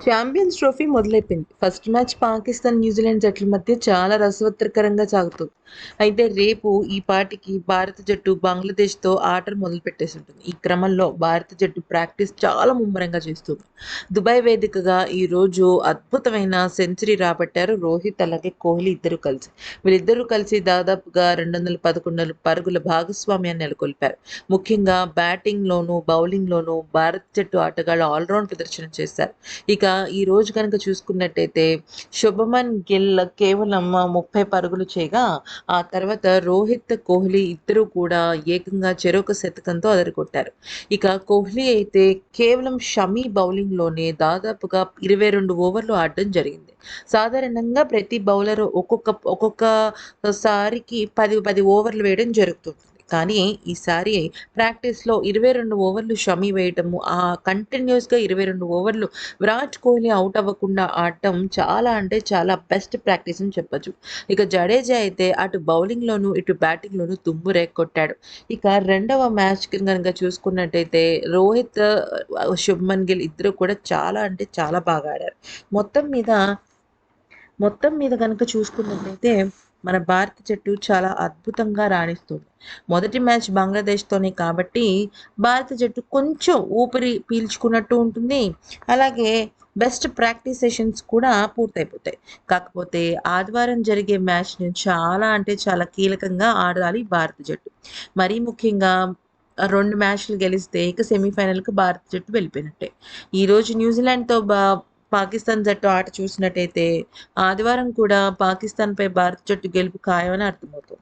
Champions trophy మొదలైపోయింది. First match Pakistan, New Zealand జట్ల మధ్య చాలా రసవత్తరకరంగా సాగుతుంది. అయితే రేపు ఈ పాటికి భారత జట్టు బంగ్లాదేశ్‌తో ఆటలు మొదలుపెట్టేసుంటుంది. ఈ క్రమంలో భారత జట్టు ప్రాక్టీస్ చాలా ముమ్మరంగా చేస్తుంది. దుబాయ్ వేదికగా ఈరోజు అద్భుతమైన సెంచరీ రాబట్టారు రోహిత్ అలాగే కోహ్లీ ఇద్దరు కలిసి. వీళ్ళిద్దరూ కలిసి దాదాపుగా 211 పరుగుల భాగస్వామ్యాన్ని నెలకొల్పారు. ముఖ్యంగా బ్యాటింగ్‌లోనూ, బౌలింగ్‌లోనూ భారత జట్టు ఆటగాళ్లు ఆల్‌రౌండ్ ప్రదర్శన చేశారు. ఇక ఈ రోజు గనక చూసుకున్నట్టయితే శుభమన్ గిల్ కేవలం 30 పరుగులు చేయగా, ఆ తర్వాత రోహిత్, కోహ్లీ ఇద్దరూ కూడా ఏకంగా చెరొక శతకంతో అదరగొట్టారు. ఇక కోహ్లీ అయితే కేవలం షమీ బౌలింగ్‌లోనే దాదాపుగా 22 ఓవర్లు ఆడడం జరిగింది. సాధారణంగా ప్రతి బౌలరు ఒక్కొక్కసారికి 10 ఓవర్లు వేయడం జరుగుతుంది. కానీ ఈసారి ప్రాక్టీస్‌లో 22 ఓవర్లు షమి వేయటము, కంటిన్యూయస్‌గా 22 ఓవర్లు విరాట్ కోహ్లీ ఔట్ అవ్వకుండా ఆడటం చాలా అంటే చాలా బెస్ట్ ప్రాక్టీస్ అని చెప్పొచ్చు. ఇక జడేజా అయితే అటు బౌలింగ్‌లోనూ, ఇటు బ్యాటింగ్‌లోనూ దుమ్ము రేగొట్టాడు. ఇక రెండవ మ్యాచ్‌కి గనుక చూసుకున్నట్టయితే రోహిత్, శుభ్మన్ గిల్ ఇద్దరు కూడా చాలా అంటే చాలా బాగా ఆడారు. మొత్తం మీద మొత్తం మీద గనక చూసుకున్నట్లయితే మన భారత జట్టు చాలా అద్భుతంగా రాణిస్తుంది. మొదటి మ్యాచ్ బంగ్లాదేశ్‌తోనే కాబట్టి భారత జట్టు కొంచెం ఊపిరి పీల్చుకున్నట్టు ఉంటుంది. అలాగే బెస్ట్ ప్రాక్టీస్ సెషన్స్ కూడా పూర్తయిపోతాయి. కాకపోతే ఆదివారం జరిగే మ్యాచ్‌ని చాలా అంటే చాలా కీలకంగా ఆడాలి భారత జట్టు. మరీ ముఖ్యంగా 2 మ్యాచ్‌లు గెలిస్తే ఇక సెమీఫైనల్‌కి భారత జట్టు వెళ్ళిపోయినట్టే. ఈరోజు న్యూజిలాండ్‌తో పాకిస్తాన్ జట్టు ఆట చూసినట్టయితే ఆదివారం కూడా పాకిస్తాన్‌పై భారత జట్టు గెలుపు ఖాయమని అర్థమవుతుంది.